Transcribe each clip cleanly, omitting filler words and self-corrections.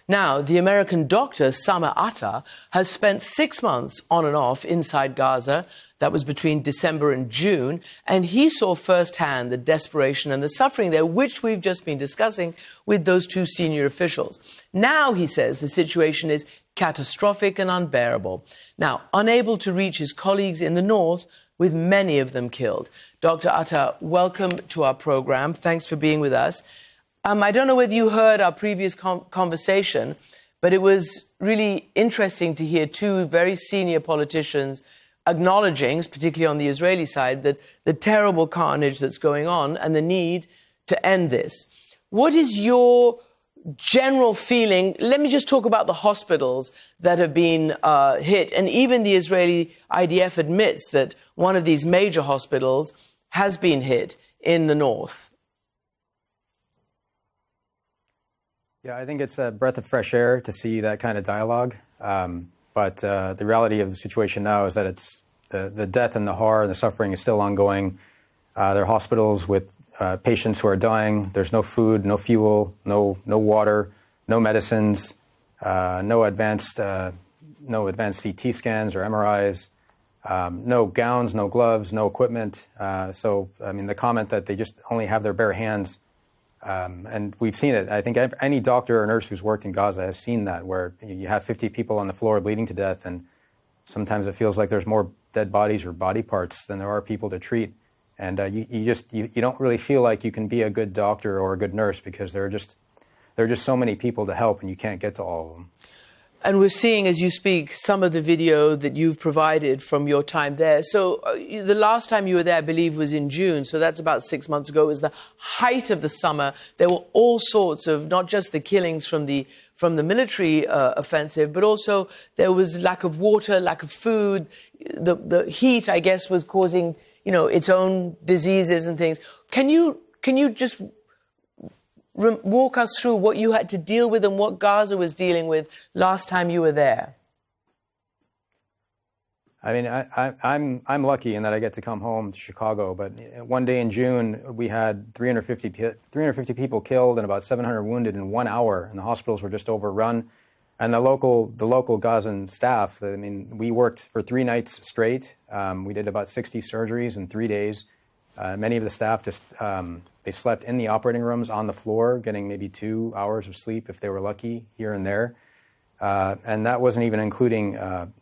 Now, the American doctor, Saamer Atta, has spent 6 months on and off inside Gaza. That was between December and June. And he saw firsthand the desperation and the suffering there, which we've just been discussing with those two senior officials. Now, he says, the situation is catastrophic and unbearable. Now, unable to reach his colleagues in the north, with many of them killed. Dr. Atta, welcome to our program. Thanks for being with us. I don't know whether you heard our previous conversation, but it was really interesting to hear two very senior politicians acknowledging, particularly on the Israeli side, that the terrible carnage that's going on and the need to end this. What is your general feeling? Let me just talk about the hospitals that have been hit. And even the Israeli IDF admits that one of these major hospitals has been hit in the north. Yeah, I think it's a breath of fresh air to see that kind of dialogue. But the reality of the situation now is that it's the death and the horror and the suffering is still ongoing. There are hospitals with patients who are dying. There's no food, no fuel, no water, no medicines, no advanced CT scans or MRIs, no gowns, no gloves, no equipment. So, I mean, the comment that they just only have their bare hands. And we've seen it. I think any doctor or nurse who's worked in Gaza has seen that, where you have 50 people on the floor bleeding to death, and sometimes it feels like there's more dead bodies or body parts than there are people to treat. And you don't really feel like you can be a good doctor or a good nurse because there are just so many people to help, and you can't get to all of them. And we're seeing, as you speak, some of the video that you've provided from your time there. So the last time you were there, I believe, was in June. So that's about 6 months ago. It was the height of the summer. There were all sorts of, not just the killings from the military offensive, but also there was lack of water, lack of food. The heat, I guess, was causing, its own diseases and things. Can you just walk us through what you had to deal with and what Gaza was dealing with last time you were there? I mean, I'm lucky in that I get to come home to Chicago. But one day in June, we had 350 people killed and about 700 wounded in 1 hour, and the hospitals were just overrun. And the local Gazan staff, I mean, we worked for 3 nights straight. We did about 60 surgeries in 3 days. Many of the staff just they slept in the operating rooms on the floor, getting maybe 2 hours of sleep if they were lucky here and there. And that wasn't even including,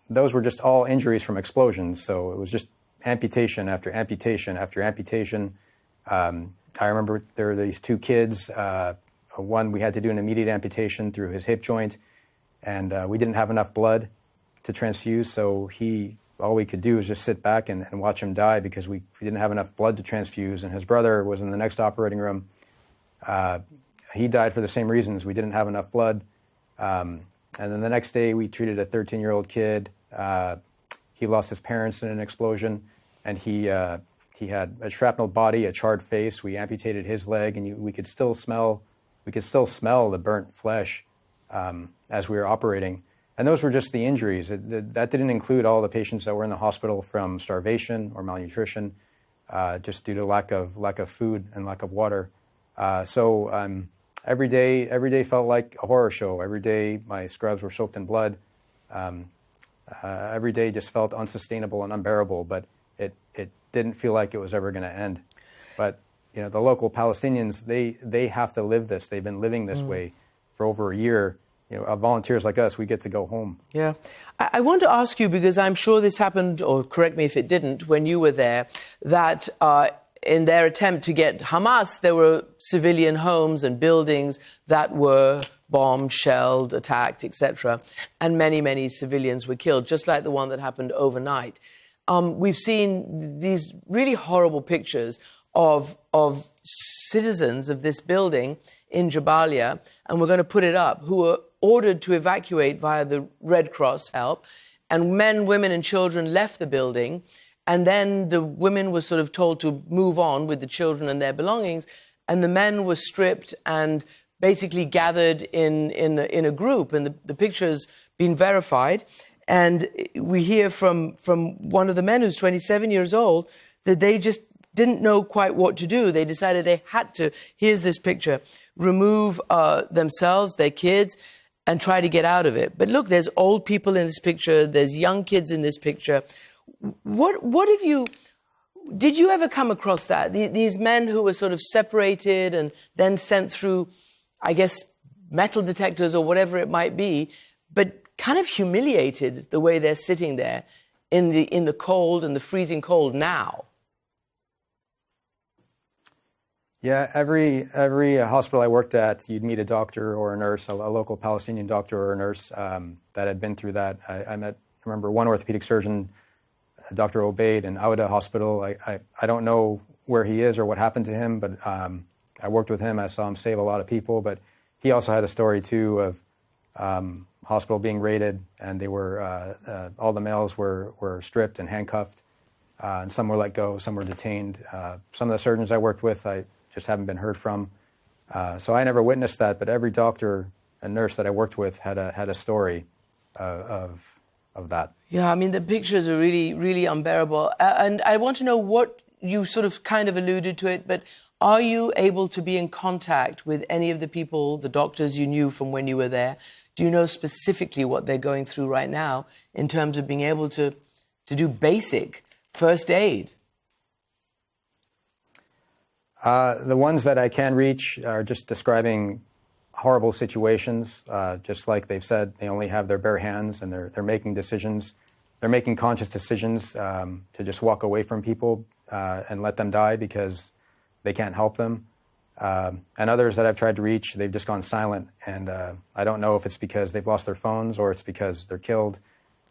those were just all injuries from explosions. So it was just amputation after amputation after amputation. I remember there were these 2 kids. One, we had to do an immediate amputation through his hip joint, and we didn't have enough blood to transfuse. So all we could do was just sit back and watch him die because we didn't have enough blood to transfuse. And his brother was in the next operating room. He died for the same reasons. We didn't have enough blood. And then the next day we treated a 13-year-old kid. He lost his parents in an explosion, and he had a shrapnel body, a charred face. We amputated his leg, and we could still smell the burnt flesh as we were operating. And those were just the injuries. That didn't include all the patients that were in the hospital from starvation or malnutrition, just due to lack of food and lack of water. So every day felt like a horror show. Every day my scrubs were soaked in blood. Every day just felt unsustainable and unbearable. But it didn't feel like it was ever going to end. But the local Palestinians, they have to live this. They've been living this way for over a year. Volunteers like us, we get to go home. Yeah. I want to ask you, because I'm sure this happened, or correct me if it didn't, when you were there, that in their attempt to get Hamas, there were civilian homes and buildings that were bombed, shelled, attacked, etc. And many, many civilians were killed, just like the one that happened overnight. We've seen these really horrible pictures of citizens of this building in Jabalia, and we're going to put it up, who were ordered to evacuate via the Red Cross help, and men, women and children left the building, and then the women were sort of told to move on with the children and their belongings, and the men were stripped and basically gathered in a group, and the picture's been verified. And we hear from one of the men who's 27 years old that they just didn't know quite what to do. They decided they had to, here's this picture, remove themselves, their kids, and try to get out of it. But look, there's old people in this picture. There's young kids in this picture. What have you... Did you ever come across that? These men who were sort of separated and then sent through, I guess, metal detectors or whatever it might be, but kind of humiliated the way they're sitting there in the cold and the freezing cold now. Yeah, every hospital I worked at, you'd meet a doctor or a nurse, a local Palestinian doctor or a nurse that had been through that. I remember one orthopedic surgeon, Dr. Obaid in Ouda Hospital. I don't know where he is or what happened to him, but I worked with him. I saw him save a lot of people. But he also had a story, too, of hospital being raided, and they were all the males were stripped and handcuffed, and some were let go, some were detained. Some of the surgeons I worked with, I just haven't been heard from. So I never witnessed that, but every doctor and nurse that I worked with had a story of that. Yeah, I mean, the pictures are really, really unbearable. And I want to know what you sort of kind of alluded to it, but are you able to be in contact with any of the people, the doctors you knew from when you were there? Do you know specifically what they're going through right now in terms of being able to do basic first aid? The ones that I can reach are just describing horrible situations, just like they've said, they only have their bare hands and they're making decisions. They're making conscious decisions to just walk away from people and let them die because they can't help them. And others that I've tried to reach, they've just gone silent. And I don't know if it's because they've lost their phones or it's because they're killed.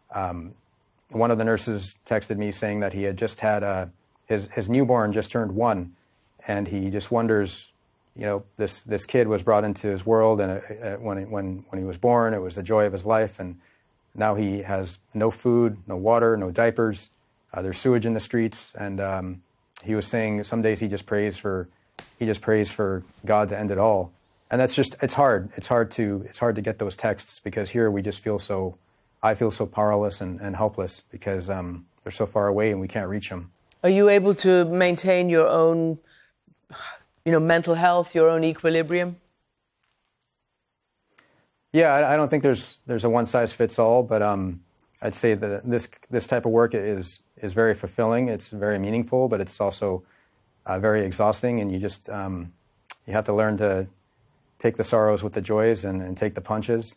One of the nurses texted me saying that he had just had his newborn just turned 1, and he just wonders, you know, this kid was brought into his world, and when he was born, it was the joy of his life, and now he has no food, no water, no diapers. There's sewage in the streets, and he was saying some days he just prays for God to end it all, and that's just it's hard to get those texts because here we just I feel so powerless and helpless because they're so far away and we can't reach them. Are you able to maintain your own, mental health, your own equilibrium? Yeah, I don't think there's a one size fits all, but I'd say that this type of work is very fulfilling. It's very meaningful, but it's also very exhausting, and you just you have to learn to take the sorrows with the joys and take the punches.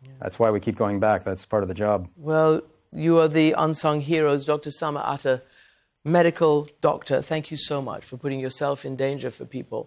Yeah. That's why we keep going back. That's part of the job. Well, you are the unsung heroes, Dr. Saamer Atta, medical doctor. Thank you so much for putting yourself in danger for people.